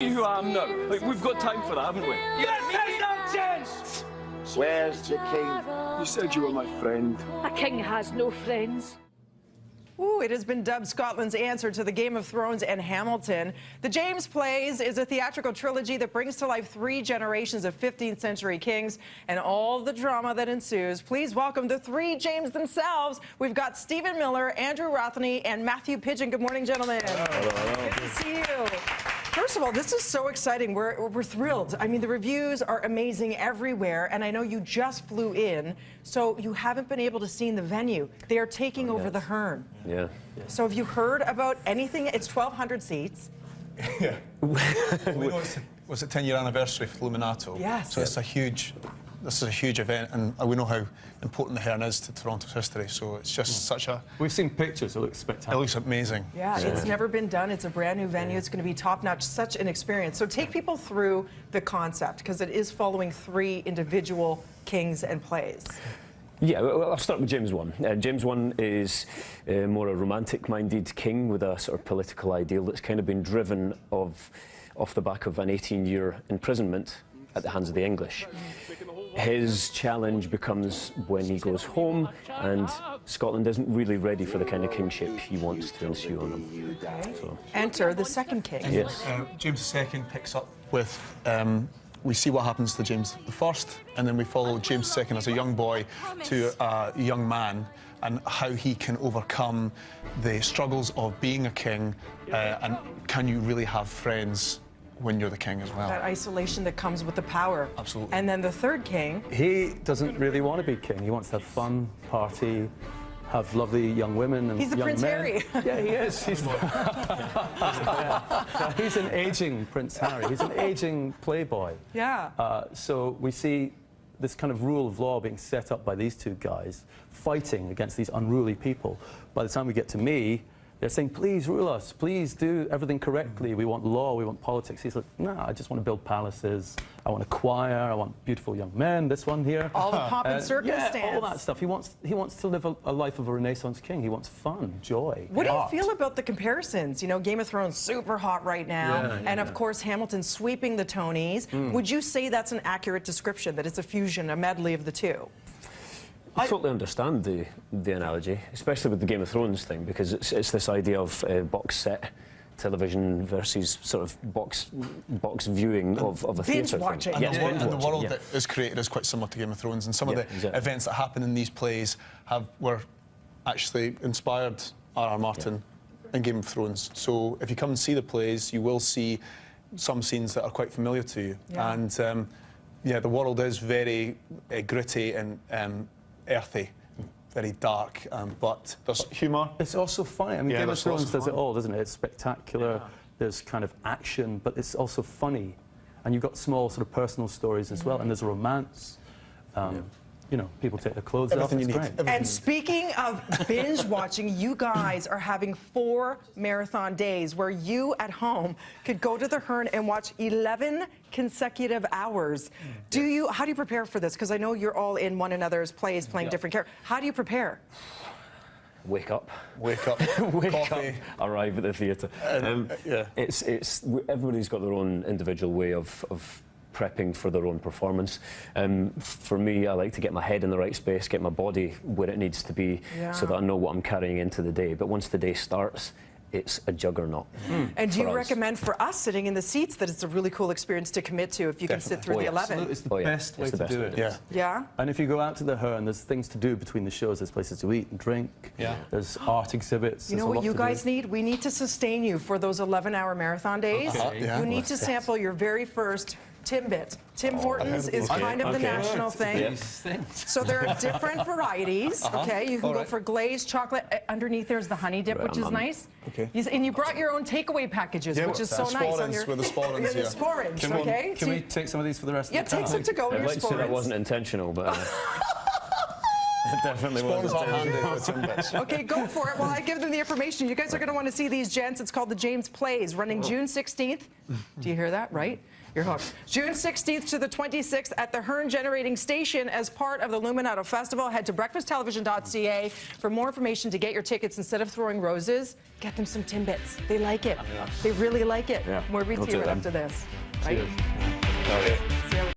Who I am now. Like, we've got time for that, haven't we? Yes, there's no chance! Where's the king? You said you were my friend. A king has no friends. Ooh, it has been dubbed Scotland's answer to the Game of Thrones and Hamilton. The James Plays is a theatrical trilogy that brings to life 3 generations of 15th century kings and all the drama that ensues. Please welcome the 3 James themselves. We've got Stephen Miller, Andrew Rothney, and Matthew Pidgeon. Good morning, gentlemen. Hello. Good to see you. First of all, this is so exciting. We're thrilled. I mean, the reviews are amazing everywhere, and I know you just flew in, so you haven't been able to see the venue. They are taking over the Hearn. Yeah. So have you heard about anything? It's 1,200 seats. Yeah. We know it's a 10-year anniversary for Illuminato. Yes. So it's a huge, this is a huge event, and we know how important the Hearn is to Toronto's history. So it's just such a. We've seen pictures. It looks spectacular. It looks amazing. Yeah, it's never been done. It's a brand new venue. It's going to be top-notch. Such an experience. So take people through the concept, because it is following 3 individual kings and plays. Yeah, well, I'll start with James I. James I is more a romantic-minded king with a sort of political ideal that's kind of been driven off the back of an 18-year imprisonment at the hands of the English. His challenge becomes when he goes home, and Scotland isn't really ready for the kind of kingship he wants to ensue on them. So. Enter the second king. Yes. James II picks up with. We see what happens to James I, and then we follow James II as a young boy to a young man, and how he can overcome the struggles of being a king, and can you really have friends when you're the king as well? That isolation that comes with the power. Absolutely. And then the third king. He doesn't really want to be king. He wants to have fun, party, have lovely young women and He's the young Prince men. Harry. Yeah, he is. He's an aging Prince Harry. He's an aging playboy. Yeah. So we see this kind of rule of law being set up by these 2 guys, fighting against these unruly people. By the time we get to me, they're saying, please rule us, please do everything correctly. We want law, we want politics. He's like, no, I just want to build palaces. I want a choir, I want beautiful young men, this one here. All the pomp and circumstance. Yeah, all that stuff. He wants to live a life of a Renaissance king. He wants fun, joy. What do you art. feel about the comparisons? You know, Game of Thrones super hot right now, and of course Hamilton sweeping the Tonys. Would you say that's an accurate description, that it's a fusion, a medley of the 2? I totally understand the analogy, especially with the Game of Thrones thing, because it's this idea of box set television versus sort of box viewing of a theatre watching. thing. And the world that is created is quite similar to Game of Thrones, and some of the events that happen in these plays were actually inspired R.R. Martin in Game of Thrones. So if you come and see the plays, you will see some scenes that are quite familiar to you. Yeah. And yeah, the world is very gritty and earthy, very dark, but there's humour. It's also funny. I mean, Yeah, Game of there's lots Thrones of does it fun. all, doesn't it? It's spectacular. There's kind of action, but it's also funny. And you've got small sort of personal stories as well, and there's a romance. You know, people take their clothes off. Everything It's you need. great. Everything And speaking of binge watching, you guys are having 4 marathon days where you at home could go to the Hearn and watch 11 consecutive hours. How do you prepare for this? Because I know you're all in one another's plays, playing different characters. How do you prepare? Wake up. Wake up, Wake coffee. up, arrive at the theatre. Yeah. Everybody's got their own individual way of prepping for their own performance. For me, I like to get my head in the right space, get my body where it needs to be, so that I know what I'm carrying into the day. But once the day starts, it's a juggernaut. And do you recommend for us sitting in the seats that it's a really cool experience to commit to if you can sit through the 11? Absolutely. It's the best way to do it. Yeah. Yeah? And if you go out to the Hearn, there's things to do between the shows. There's places to eat and drink. Yeah. There's art exhibits. You know There's a what lot you to guys do. need? We need to sustain you for those 11-hour marathon days. Yeah. You need to sample your very first Timbit. Tim Hortons is kind of the national thing. Yeah. So there are different varieties, okay? You can go for glazed chocolate. Underneath there's the honey dip, which is nice. Okay. And you brought your own takeaway packages, Yeah, which is so the nice. sporins, with the sporins, Yeah, the yeah. sporins, okay? Can we take some of these for the rest Yeah, of the time? take some to go in I'd your like to say that sporins. wasn't intentional, but... It definitely was. Spawns are handy for Timbits. Okay, go for it. While I give them the information, you guys are going to want to see these gents. It's called the James Plays, running June 16th. Do you hear that? Right? You're hooked. June 16th to the 26th at the Hearn Generating Station as part of the Luminato Festival. Head to breakfasttelevision.ca for more information to get your tickets. Instead of throwing roses, get them some Timbits. They like it. They really like it. Yeah, More read we'll to you do right them. after this. Right? Cheers.